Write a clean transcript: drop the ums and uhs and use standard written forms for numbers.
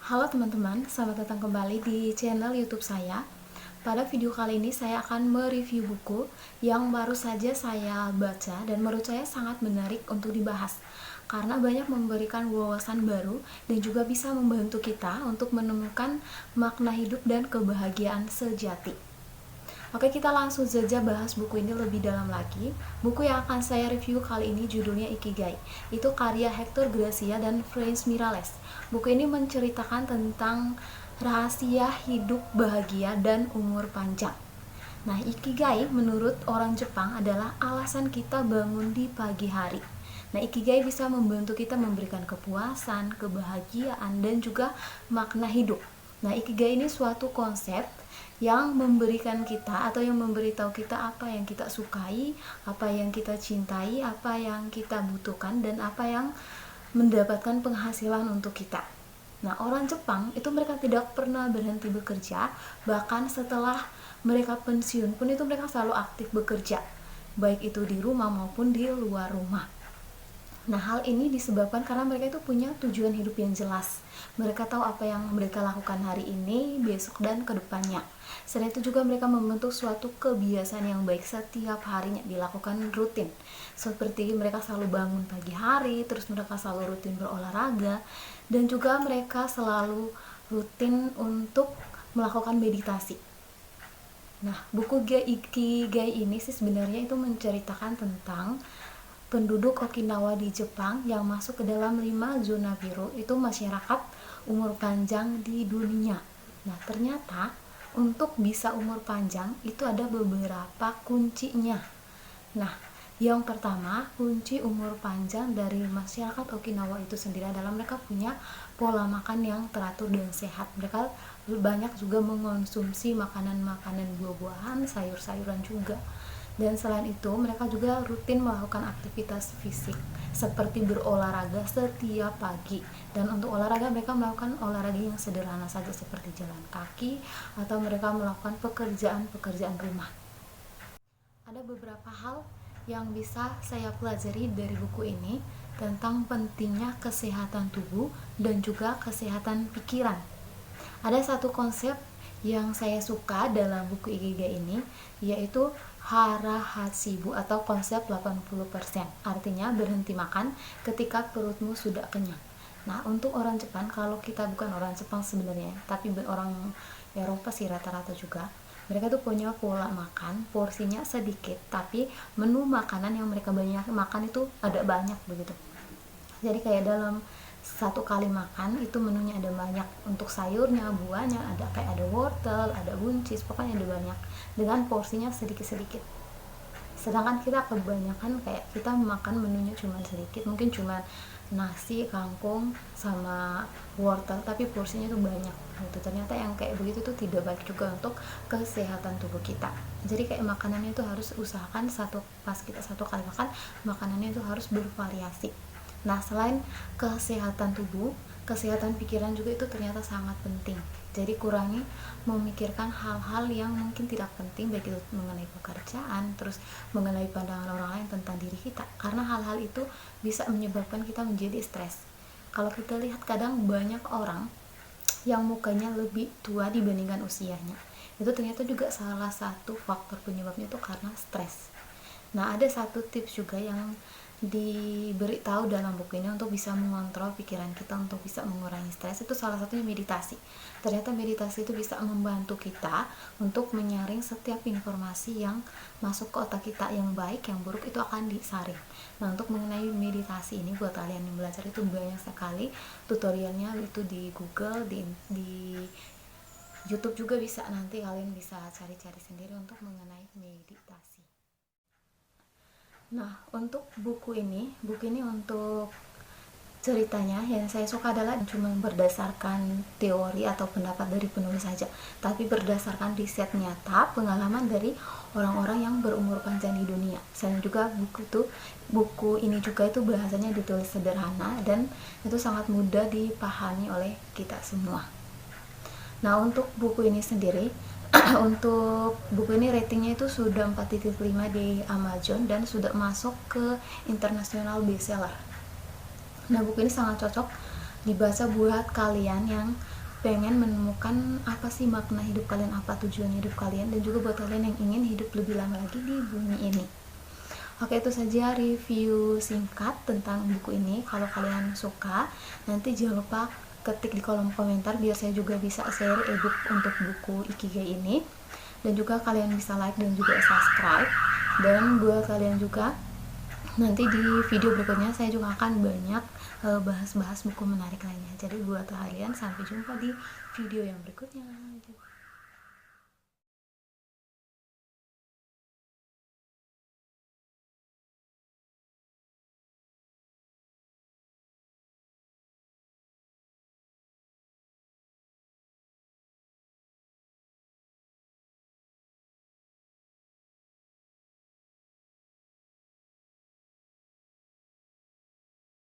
Halo teman-teman, selamat datang kembali di channel YouTube saya. Pada video kali ini saya akan mereview buku yang baru saja saya baca dan menurut saya sangat menarik untuk dibahas karena banyak memberikan wawasan baru dan juga bisa membantu kita untuk menemukan makna hidup dan kebahagiaan sejati. Oke, kita langsung saja bahas buku ini lebih dalam lagi. Buku yang akan saya review kali ini judulnya Ikigai. Itu karya Hector Garcia dan Franz Miralles. Buku ini menceritakan tentang rahasia hidup bahagia dan umur panjang. Nah, Ikigai menurut orang Jepang adalah alasan kita bangun di pagi hari. Nah, Ikigai bisa membantu kita memberikan kepuasan, kebahagiaan, dan juga makna hidup. Nah, Ikigai ini suatu konsep yang memberikan kita atau yang memberitahu kita apa yang kita sukai, apa yang kita cintai, apa yang kita butuhkan, dan apa yang mendapatkan penghasilan untuk kita. Nah, orang Jepang itu mereka tidak pernah berhenti bekerja, bahkan setelah mereka pensiun pun itu mereka selalu aktif bekerja, baik itu di rumah maupun di luar rumah. Nah, hal ini disebabkan karena mereka itu punya tujuan hidup yang jelas. Mereka tahu apa yang mereka lakukan hari ini, besok, dan kedepannya. Selain itu juga mereka membentuk suatu kebiasaan yang baik setiap harinya dilakukan rutin. Seperti mereka selalu bangun pagi hari, terus mereka selalu rutin berolahraga, dan juga mereka selalu rutin untuk melakukan meditasi. Nah, buku Ikigai ini sih sebenarnya itu menceritakan tentang penduduk Okinawa di Jepang yang masuk ke dalam 5 zona biru itu masyarakat umur panjang di dunia. Nah, ternyata untuk bisa umur panjang itu ada beberapa kuncinya. Nah, yang pertama, kunci umur panjang dari masyarakat Okinawa itu sendiri adalah mereka punya pola makan yang teratur dan sehat. Mereka banyak juga mengonsumsi makanan-makanan buah-buahan, sayur-sayuran juga. Dan selain itu, mereka juga rutin melakukan aktivitas fisik seperti berolahraga setiap pagi. Dan untuk olahraga, mereka melakukan olahraga yang sederhana saja seperti jalan kaki atau mereka melakukan pekerjaan-pekerjaan rumah. Ada beberapa hal yang bisa saya pelajari dari buku ini tentang pentingnya kesehatan tubuh dan juga kesehatan pikiran. Ada satu konsep yang saya suka dalam buku Ikigai ini, yaitu hara hatsibu atau konsep 80%. Artinya berhenti makan ketika perutmu sudah kenyang. Nah, untuk orang Jepang, kalau kita bukan orang Jepang sebenarnya, tapi orang Eropa sih rata-rata juga, mereka tuh punya pola makan, porsinya sedikit, tapi menu makanan yang mereka banyak makan itu ada banyak begitu. Jadi kayak dalam satu kali makan itu menunya ada banyak, untuk sayurnya, buahnya, ada kayak ada wortel, ada buncis, pokoknya ada banyak dengan porsinya sedikit-sedikit. Sedangkan kita kebanyakan kayak kita makan menunya cuma sedikit, mungkin cuma nasi, kangkung, sama wortel, tapi porsinya tuh banyak gitu. Ternyata yang kayak begitu tuh tidak baik juga untuk kesehatan tubuh kita. Jadi kayak makanannya itu harus usahakan pas kita satu kali makan, makanannya itu harus bervariasi. Nah, selain kesehatan tubuh, kesehatan pikiran juga itu ternyata sangat penting. Jadi kurangi memikirkan hal-hal yang mungkin tidak penting, baik itu mengenai pekerjaan, terus mengenai pandangan orang lain tentang diri kita. Karena hal-hal itu bisa menyebabkan kita menjadi stres. Kalau kita lihat kadang banyak orang yang mukanya lebih tua dibandingkan usianya. Itu ternyata juga salah satu faktor penyebabnya itu karena stres. Nah, ada satu tips juga yang diberitahu dalam buku ini untuk bisa mengontrol pikiran kita, untuk bisa mengurangi stres, itu salah satunya meditasi. Ternyata meditasi itu bisa membantu kita untuk menyaring setiap informasi yang masuk ke otak kita, yang baik, yang buruk itu akan disaring. Nah, untuk mengenai meditasi ini buat kalian yang belajar itu banyak sekali tutorialnya, itu di Google, di YouTube juga bisa, nanti kalian bisa cari-cari sendiri untuk mengenai meditasi. Nah, untuk buku ini untuk ceritanya yang saya suka adalah cuma berdasarkan teori atau pendapat dari penulis saja, tapi berdasarkan riset nyata, pengalaman dari orang-orang yang berumur panjang di dunia. Dan juga buku ini juga itu bahasanya ditulis sederhana dan itu sangat mudah dipahami oleh kita semua. Nah, untuk buku ini sendiri untuk buku ini ratingnya itu sudah 4.5 di Amazon dan sudah masuk ke international bestseller. Nah, buku ini sangat cocok dibaca buat kalian yang pengen menemukan apa sih makna hidup kalian, apa tujuan hidup kalian, dan juga buat kalian yang ingin hidup lebih lama lagi di bumi ini. Oke, itu saja review singkat tentang buku ini. Kalau kalian suka, nanti jangan lupa ketik di kolom komentar biar saya juga bisa share ebook untuk buku Ikigai ini. Dan juga kalian bisa like dan juga subscribe. Dan buat kalian juga, nanti di video berikutnya saya juga akan banyak bahas-bahas buku menarik lainnya. Jadi buat kalian, sampai jumpa di video yang berikutnya.